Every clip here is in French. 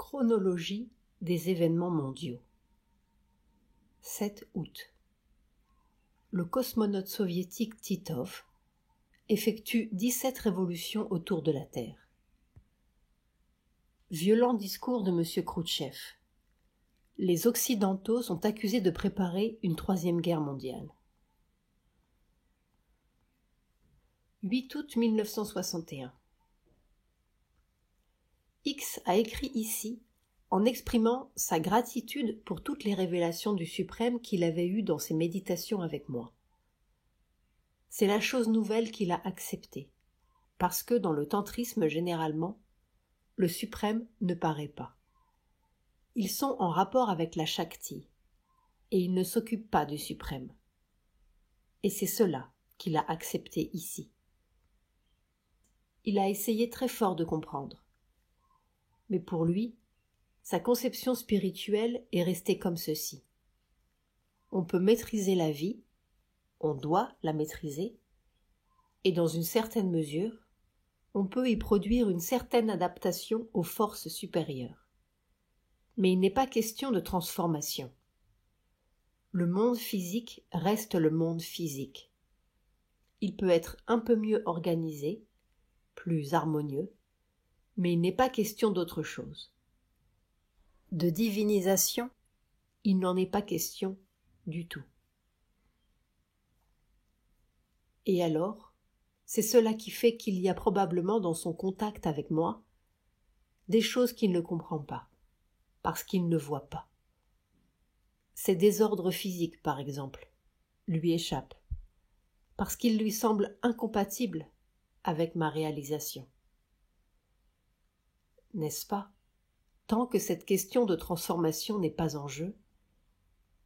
Chronologie des événements mondiaux. 7 août. Le cosmonaute soviétique Titov effectue 17 révolutions autour de la Terre. Violent discours de M. Khrouchtchev. Les Occidentaux sont accusés de préparer une troisième guerre mondiale. 8 août 1961. X a écrit ici en exprimant sa gratitude pour toutes les révélations du Suprême qu'il avait eues dans ses méditations avec moi. C'est la chose nouvelle qu'il a acceptée, parce que dans le tantrisme généralement, le Suprême ne paraît pas. Ils sont en rapport avec la Shakti, et ils ne s'occupent pas du Suprême. Et c'est cela qu'il a accepté ici. Il a essayé très fort de comprendre. Mais pour lui, sa conception spirituelle est restée comme ceci. On peut maîtriser la vie, on doit la maîtriser, et dans une certaine mesure, on peut y produire une certaine adaptation aux forces supérieures. Mais il n'est pas question de transformation. Le monde physique reste le monde physique. Il peut être un peu mieux organisé, plus harmonieux, mais il n'est pas question d'autre chose. De divinisation, il n'en est pas question du tout. Et alors, c'est cela qui fait qu'il y a probablement dans son contact avec moi des choses qu'il ne comprend pas, parce qu'il ne voit pas. Ces désordres physiques, par exemple, lui échappent, parce qu'ils lui semblent incompatibles avec ma réalisation. N'est-ce pas? Tant que cette question de transformation n'est pas en jeu,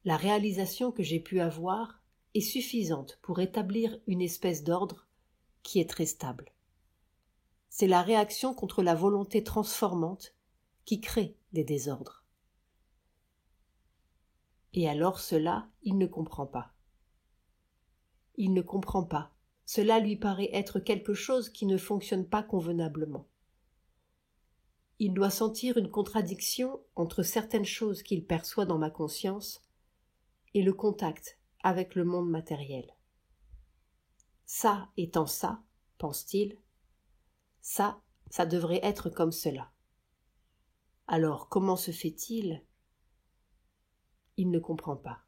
la réalisation que j'ai pu avoir est suffisante pour établir une espèce d'ordre qui est très stable. C'est la réaction contre la volonté transformante qui crée des désordres. Et alors cela, il ne comprend pas. Il ne comprend pas. Cela lui paraît être quelque chose qui ne fonctionne pas convenablement. Il doit sentir une contradiction entre certaines choses qu'il perçoit dans ma conscience et le contact avec le monde matériel. Ça étant ça, pense-t-il, ça devrait être comme cela. Alors comment se fait-il? Il ne comprend pas.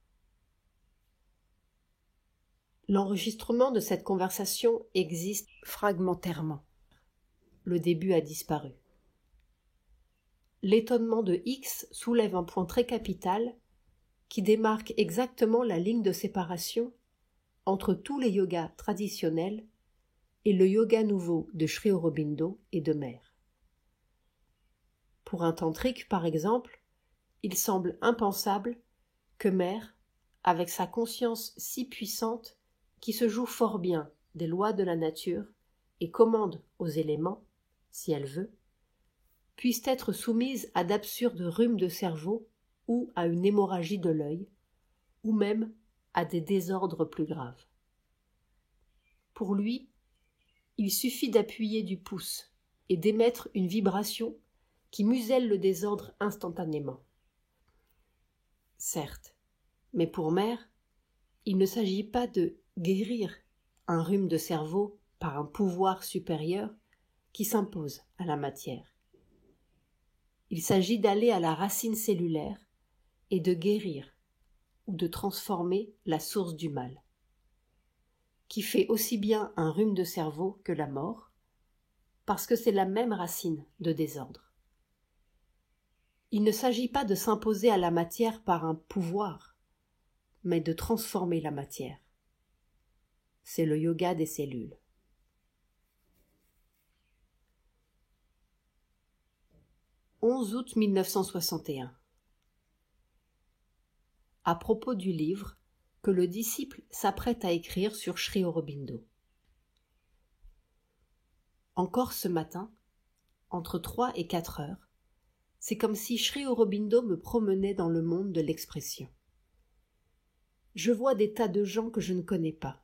L'enregistrement de cette conversation existe fragmentairement. Le début a disparu. L'étonnement de X soulève un point très capital qui démarque exactement la ligne de séparation entre tous les yogas traditionnels et le yoga nouveau de Sri Aurobindo et de Mehr. Pour un tantrique, par exemple, il semble impensable que Mehr, avec sa conscience si puissante qui se joue fort bien des lois de la nature et commande aux éléments, si elle veut, puisse être soumise à d'absurdes rhumes de cerveau ou à une hémorragie de l'œil, ou même à des désordres plus graves. Pour lui, il suffit d'appuyer du pouce et d'émettre une vibration qui muselle le désordre instantanément. Certes, mais pour Mehr, il ne s'agit pas de guérir un rhume de cerveau par un pouvoir supérieur qui s'impose à la matière. Il s'agit d'aller à la racine cellulaire et de guérir ou de transformer la source du mal, qui fait aussi bien un rhume de cerveau que la mort, parce que c'est la même racine de désordre. Il ne s'agit pas de s'imposer à la matière par un pouvoir, mais de transformer la matière. C'est le yoga des cellules. « 11 août 1961. À propos du livre que le disciple s'apprête à écrire sur Sri Aurobindo. Encore ce matin, entre 3 et 4 heures, c'est comme si Sri Aurobindo me promenait dans le monde de l'expression. Je vois des tas de gens que je ne connais pas.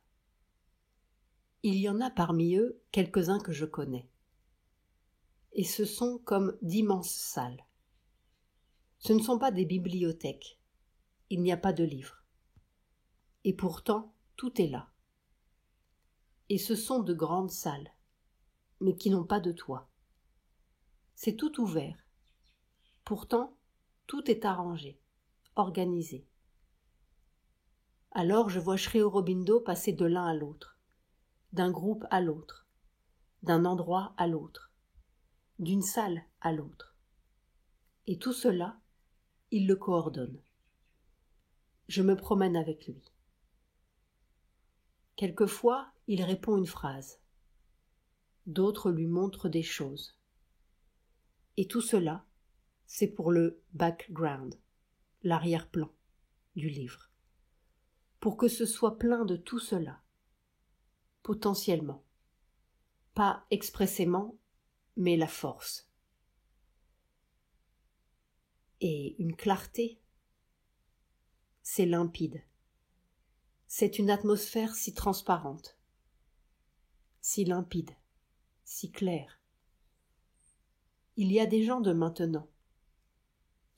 Il y en a parmi eux quelques-uns que je connais. Et ce sont comme d'immenses salles. Ce ne sont pas des bibliothèques. Il n'y a pas de livres. Et pourtant, tout est là. Et ce sont de grandes salles, mais qui n'ont pas de toit. C'est tout ouvert. Pourtant, tout est arrangé, organisé. Alors je vois Sri Aurobindo passer de l'un à l'autre, d'un groupe à l'autre, d'un endroit à l'autre, d'une salle à l'autre. Et tout cela, il le coordonne. Je me promène avec lui. Quelquefois, il répond une phrase. D'autres lui montrent des choses. Et tout cela, c'est pour le background, l'arrière-plan du livre. Pour que ce soit plein de tout cela, potentiellement. Pas expressément, mais la force. Et une clarté, c'est limpide. C'est une atmosphère si transparente, si limpide, si claire. Il y a des gens de maintenant,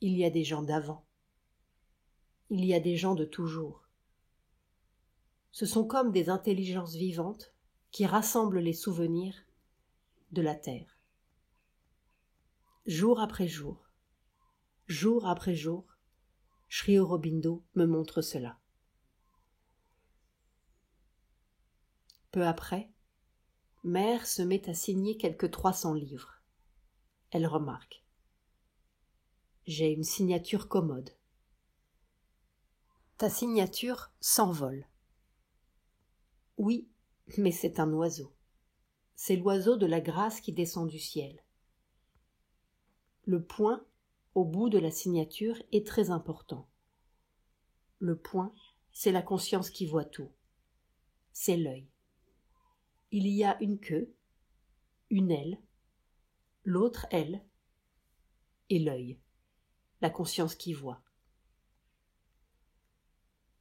il y a des gens d'avant, il y a des gens de toujours. Ce sont comme des intelligences vivantes qui rassemblent les souvenirs de la terre. Jour après jour, Sri Aurobindo me montre cela. Peu après, Mère se met à signer quelques 300 livres. Elle remarque. J'ai une signature commode. Ta signature s'envole. Oui, mais c'est un oiseau. C'est l'oiseau de la grâce qui descend du ciel. Le point, au bout de la signature, est très important. Le point, c'est la conscience qui voit tout. C'est l'œil. Il y a une queue, une aile, l'autre aile, et l'œil, la conscience qui voit.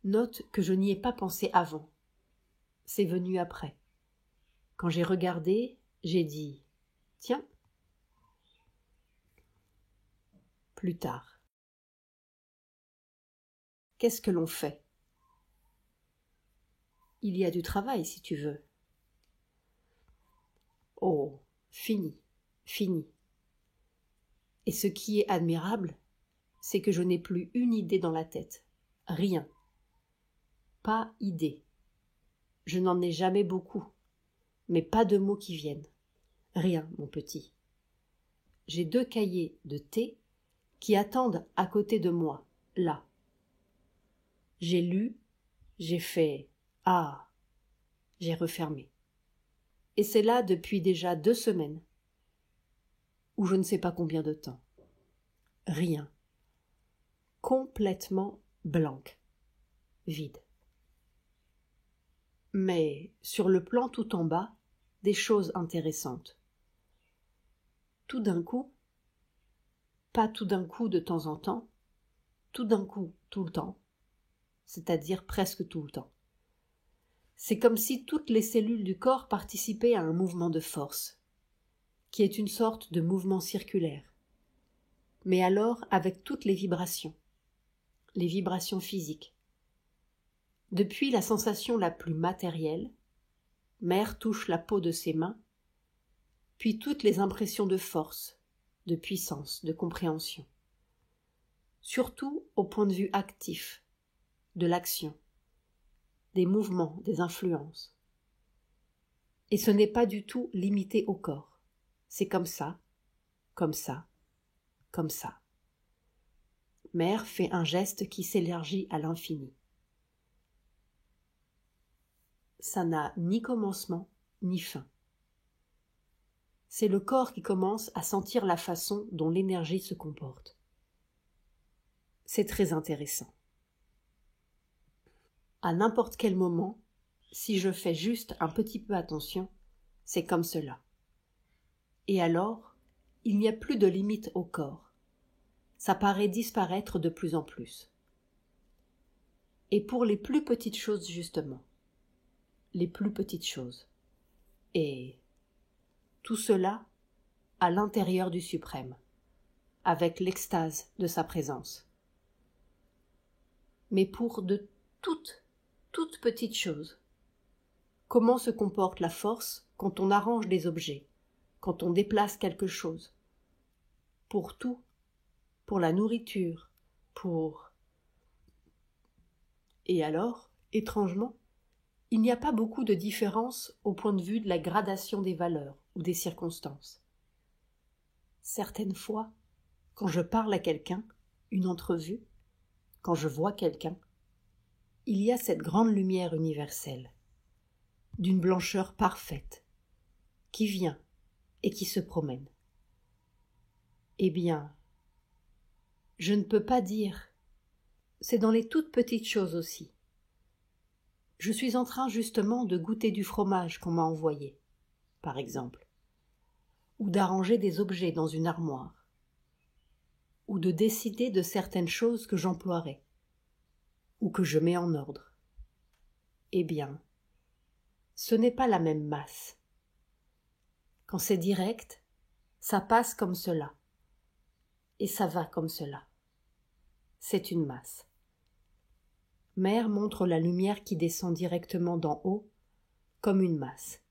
Note que je n'y ai pas pensé avant. C'est venu après. Quand j'ai regardé, j'ai dit « Tiens !» Plus tard. Qu'est-ce que l'on fait? Il y a du travail, si tu veux. Oh, fini, fini. Et ce qui est admirable, c'est que je n'ai plus une idée dans la tête. Rien. Pas idée. Je n'en ai jamais beaucoup, mais pas de mots qui viennent. Rien, mon petit. J'ai 2 cahiers de thé qui attendent à côté de moi, là. J'ai lu, j'ai fait « Ah !» j'ai refermé. Et c'est là depuis déjà 2 semaines, ou je ne sais pas combien de temps. Rien. Complètement blanc. Vide. Mais sur le plan tout en bas, des choses intéressantes. Tout d'un coup, pas tout d'un coup de temps en temps, tout d'un coup tout le temps, c'est-à-dire presque tout le temps. C'est comme si toutes les cellules du corps participaient à un mouvement de force, qui est une sorte de mouvement circulaire, mais alors avec toutes les vibrations physiques. Depuis la sensation la plus matérielle, Mère touche la peau de ses mains, puis toutes les impressions de force, de puissance, de compréhension. Surtout au point de vue actif, de l'action, des mouvements, des influences. Et ce n'est pas du tout limité au corps. C'est comme ça, comme ça, comme ça. Mère fait un geste qui s'élargit à l'infini. Ça n'a ni commencement, ni fin. C'est le corps qui commence à sentir la façon dont l'énergie se comporte. C'est très intéressant. À n'importe quel moment, si je fais juste un petit peu attention, c'est comme cela. Et alors, il n'y a plus de limite au corps. Ça paraît disparaître de plus en plus. Et pour les plus petites choses justement. Les plus petites choses. Et tout cela à l'intérieur du suprême. avec l'extase de sa présence. Mais pour de toutes petites choses. Comment se comporte la force quand on arrange des objets, quand on déplace quelque chose? Pour tout, pour la nourriture, pour... Et alors, étrangement, il n'y a pas beaucoup de différence au point de vue de la gradation des valeurs ou des circonstances. Certaines fois, quand je parle à quelqu'un, une entrevue, quand je vois quelqu'un, il y a cette grande lumière universelle, d'une blancheur parfaite, qui vient et qui se promène. Eh bien, je ne peux pas dire, c'est dans les toutes petites choses aussi. Je suis en train justement de goûter du fromage qu'on m'a envoyé, par exemple, ou d'arranger des objets dans une armoire, ou de décider de certaines choses que j'emploierai, ou que je mets en ordre. Eh bien, ce n'est pas la même masse. Quand c'est direct, ça passe comme cela, et ça va comme cela. C'est une masse. Mère montre la lumière qui descend directement d'en haut, comme une masse,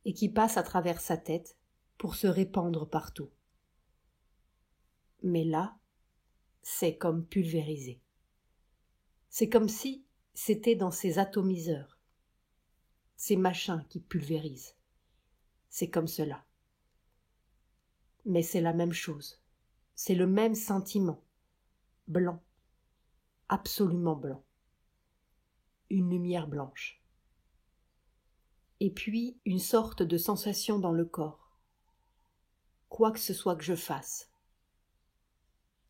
et qui passe à travers sa tête pour se répandre partout. Mais là, c'est comme pulvérisé. C'est comme si c'était dans ces atomiseurs, ces machins qui pulvérisent. C'est comme cela. Mais c'est la même chose. C'est le même sentiment. Blanc. Absolument blanc. Une lumière blanche. Et puis une sorte de sensation dans le corps. Quoi que ce soit que je fasse.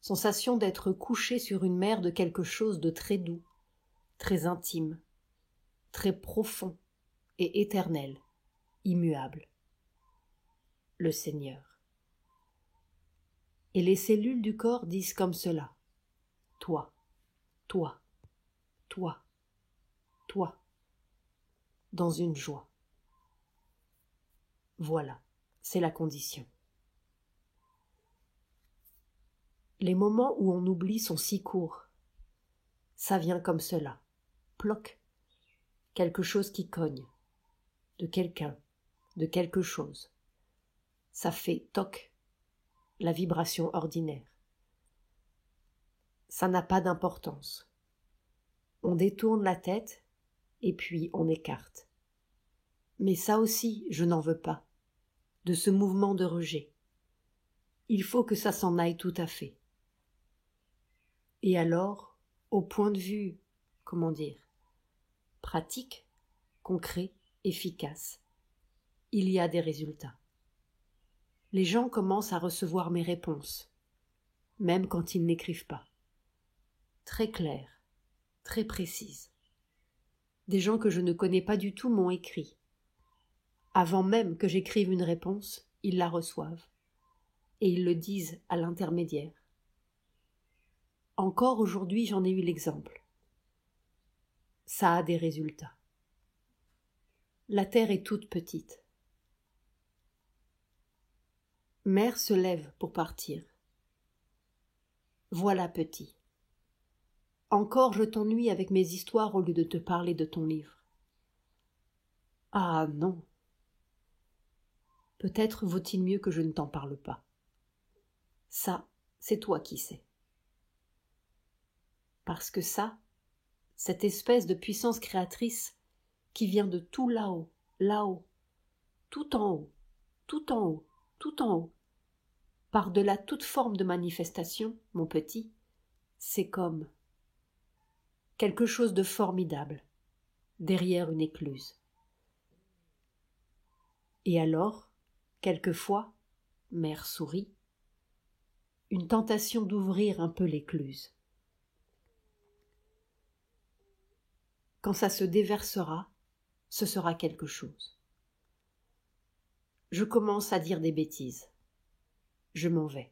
Sensation d'être couché sur une mer de quelque chose de très doux, très intime, très profond et éternel, immuable. Le Seigneur. Et les cellules du corps disent comme cela. Toi, toi, toi, toi, dans une joie. Voilà, c'est la condition. Les moments où on oublie sont si courts. Ça vient comme cela. Ploc. Quelque chose qui cogne. De quelqu'un. De quelque chose. Ça fait toc. La vibration ordinaire. Ça n'a pas d'importance. On détourne la tête et puis on écarte. Mais ça aussi, je n'en veux pas. De ce mouvement de rejet. Il faut que ça s'en aille tout à fait. Et alors, au point de vue, pratique, concret, efficace, il y a des résultats. Les gens commencent à recevoir mes réponses, même quand ils n'écrivent pas. Très claires, très précises. Des gens que je ne connais pas du tout m'ont écrit. Avant même que j'écrive une réponse, ils la reçoivent. Et ils le disent à l'intermédiaire. Encore aujourd'hui, j'en ai eu l'exemple. Ça a des résultats. La terre est toute petite. Mère se lève pour partir. Voilà petit. Encore je t'ennuie avec mes histoires au lieu de te parler de ton livre. Ah non. Peut-être vaut-il mieux que je ne t'en parle pas. Ça, c'est toi qui sais. Parce que ça, cette espèce de puissance créatrice qui vient de tout là-haut, là-haut, tout en haut, tout en haut, tout en haut, par-delà toute forme de manifestation, mon petit, c'est comme quelque chose de formidable, derrière une écluse. Et alors, quelquefois, mère sourit, une tentation d'ouvrir un peu l'écluse. Quand ça se déversera, ce sera quelque chose. Je commence à dire des bêtises. Je m'en vais.